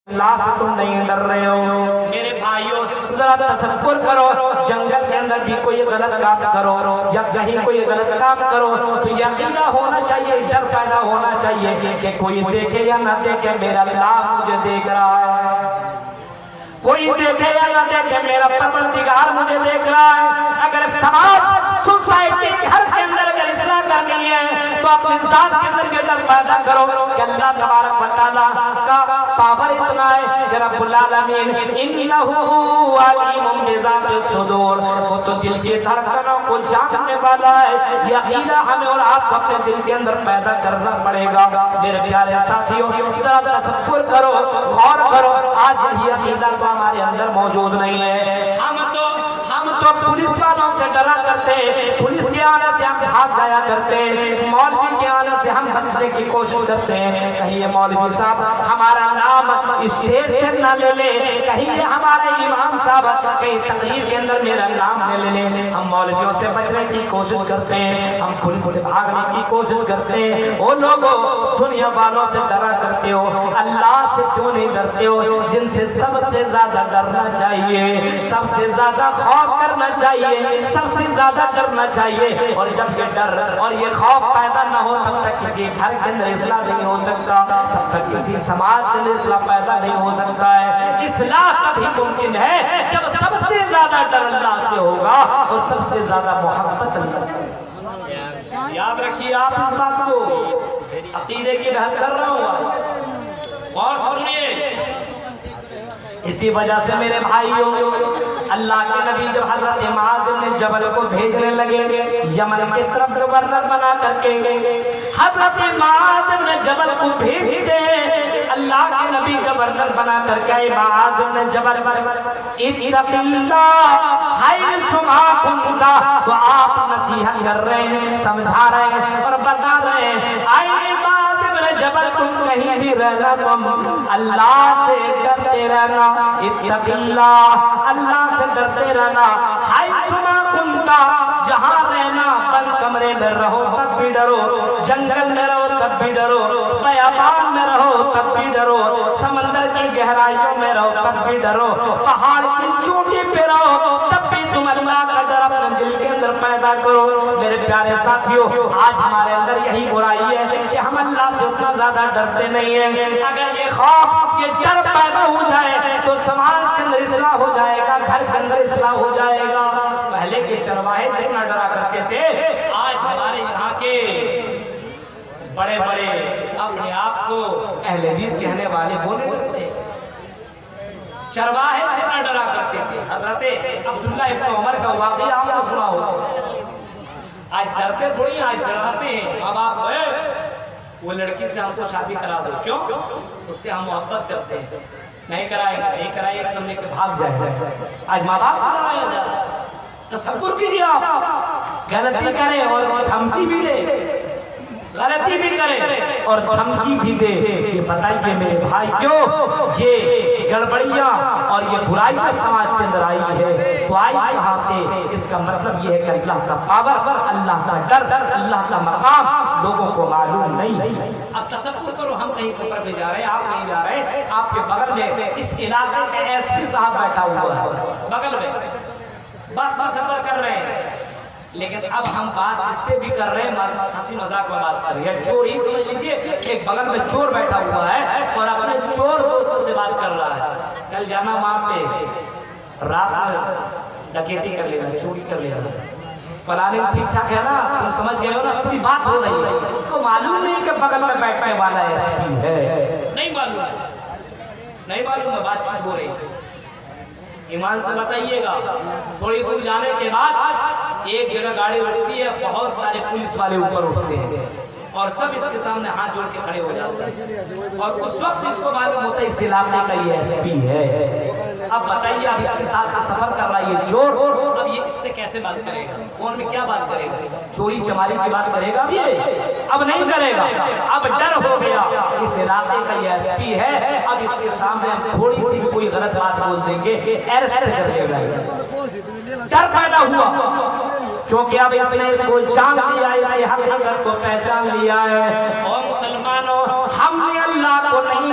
اللہ سے تم نہیں ڈر رہے ہو؟ میرے بھائیوں ذرا تصور کرو، جنگل کے اندر بھی کوئی غلط کام کرو یا کہیں کوئی غلط کام کرو تو یقین ہونا چاہیے، ڈر پیدا ہونا چاہیے کہ کوئی دیکھے یا نہ دیکھے میرا اللہ مجھے دیکھ رہا ہے، کوئی دیکھے یا نہ دیکھے میرا پروردگار مجھے دیکھ رہا ہے۔ اگر سماج سوسائٹی گھر کے اندر اگر اصلاح کرنی ہے تو اپنے ذات کے اندر کے ڈر پیدا کرو کہ اللہ تبارک و تعالیٰ کا پاور اتنا ہے کہ رب العالمین انہو علیم بذات الصدور، وہ تو دل کی دھڑکنوں کو جاننے والا ہے۔ یقینا ہمیں اور آپ کو اپنے دل کے اندر پیدا کرنا پڑے گا۔ میرے پیارے ساتھیوں ذرا تصور کرو، غور کرو، آج یہ عقیدہ تو ہمارے اندر موجود نہیں ہے۔ ہم تو پولیس والوں سے ڈرا کرتے، پولیس کے آنے سے ہم بھاگ جایا کرتے، مولوی کے آنے سے ہم بچنے کی کوشش کرتے ہیں کہیں یہ مولوی صاحب ہمارا نام اسٹیج سے نہ لے لے، کہیں یہ ہمارے امام صاحب کہیں تقریر کے اندر میرا نام نہ لے لے۔ ہم مولویوں سے بچنے کی کوشش کرتے ہیں، ہم پولیس سے بھاگنے کی کوشش کرتے ہیں۔ وہ لوگوں دنیا والوں سے ڈرا کرتے ہو، اللہ سے کیوں نہیں ڈرتے ہو جن سے سب سے زیادہ ڈرنا چاہیے، سب سے زیادہ خوف کرنا چاہیے، سب سے زیادہ ڈرنا چاہیے۔ اور جب یہ ڈر اور یہ خوف پیدا نہ ہو تب تک کسی گھر کے اندر اصلاح نہیں ہو سکتا، تب تک کسی سماج کے اندر اصلاح پیدا نہیں ہو سکتا ہے۔ اصلاح تبھی ممکن ہے جب سب سے زیادہ ڈر اللہ سے ہوگا اور سب سے زیادہ محبت اللہ سے ہوگا۔ یاد رکھیے آپ اس بات کو، عقیدے کی بحث کر رہا ہوں، اور سنیے۔ اسی وجہ سے میرے بھائیوں اللہ کے نبی جب حضرت معاذ بن جبل کو بھیجنے لگے یمن کی طرف گورنر بنا کر کے، حضرت معاذ بن جبل کو بھیجتے اللہ کے نبی گورنر بنا کر کے، معاذ بن جبل اتق اللہ حیث ما کنت، تو آپ نصیحت کر رہے ہیں، سمجھا رہے ہیں اور بتا رہے ہیں اے معاذ بن جبل تم کہیں بھی رہنا، تم اللہ سے ڈرتے رہنا، اتق اللہ اللہ سے ڈرتے رہنا، حیث ما کنت جہاں رہنا، بند کمرے میں رہو تب بھی ڈرو، جنگل میں رہو تب بھی ڈرو، بیابان میں رہو تب بھی ڈرو، سمندر کی گہرائیوں میں رہو تب بھی ڈرو، پہاڑ کی چوٹی پہ رہو تب بھی تم اللہ کا ڈر اپنے دل کے اندر پیدا کرو۔ میرے پیارے ساتھیوں آج ہمارے اندر یہی برائی ہے کہ ہم اللہ سے اتنا زیادہ ڈرتے نہیں ہیں۔ اگر یہ خوف یہ ڈر پیدا ہو جائے تو سماج کے اندر اصلاح ہو جائے گا، گھر کے اندر اصلاح ہو جائے گا۔ پہلے کے چرواہے جتنا ڈرا کرتے تھے، آج ہمارے یہاں کے بڑے بڑے اپنے آپ کو اہل حدیث کہنے والے بولنے لگتے، چرواہے جتنا ڈرا کرتے تھے۔ حضرت عبداللہ ابن عمر کا واقعہ آپ نے سنا ہوگا، آج ڈرتے تھوڑی، آج ڈراتے ہیں۔ ماں باپ ہے وہ لڑکی سے ہم کو شادی کرا دو، کیوں؟ اس سے ہم محبت کرتے ہیں، نہیں کرائے گا، نہیں کرائے گا تم نے کہ بھاگ جائے۔ آج ماں باپ کرایا جا رہا ہے۔ تصور کیجیے آپ، غلطی کرے اور دھمکی بھی دے، غلطی بھی کرے اور دھمکی بھی دے، یہ بتائیے میرے بھائیوں یہ گڑبڑیاں اور یہ برائی کا سماج کے اندر آئی ہے تو آئی کہاں سے؟ اس کا مطلب یہ ہے کہ اللہ کا پاور، اللہ کا ڈر، اللہ کا مقام لوگوں کو معلوم نہیں۔ اب تصور کرو ہم کہیں سفر پہ جا رہے ہیں، آپ کہیں جا رہے ہیں، آپ کے بغل میں اس علاقے کے ایس پی صاحب بیٹھا ہوا ہے، بغل میں بس میں سفر کر رہے ہیں، لیکن اب ہم بات جس سے بھی کر رہے ہیں ہنسی مذاق میں بات کر رہے ہیں۔ چور ہی سمجھ لیجیے، ایک بغل میں چور بیٹھا ہوا ہے اور اپنے چور دوستوں سے بات کر رہا ہے، کل جانا وہاں پہ رات میں ڈکیتی کر لینا، چوری کر لینا، پلاننگ ٹھیک ٹھاک ہے نا، تم سمجھ گئے ہو نا، پوری بات ہو رہی ہے۔ اس کو معلوم نہیں کہ بغل میں بیٹھنے والا ایس پی ہے، نہیں معلوم ہے، نہیں معلوم ہے، بات چیت ہو رہی ہے۔ ایمان سے بتائیے گا، تھوڑی دور جانے کے بعد ایک جگہ گاڑی رکتی ہے، بہت سارے پولیس والے اوپر اٹھتے ہیں اور سب اس کے سامنے ہاتھ جوڑ کے کھڑے ہو جاتے ہیں، اور اس وقت اس کو معلوم ہوتا ہے اس علاقے کا یہ ایس پی ہے۔ اب بتائیے اب اس کے ساتھ سفر کر رہا ہے یہ چور، اب یہ اس سے کیسے بات کرے گا؟ فون میں کیا بات کرے گا؟ چوری چماری کی بات کرے گا؟ اب نہیں کرے گا، اب ڈر ہو گیا، اس علاقے کا یہ ایس پی ہے، اب اس کے سامنے ہم تھوڑی سی کوئی غلط بات بول دیں گے ایرسٹ کر دے گا۔ ڈر پیدا ہوا کیونکہ اب اس نے اس کو جان لیا ہے، یہ حقیقت کو پہچان لیا ہے۔ اور مسلمانوں ہم نے اللہ کو نہیں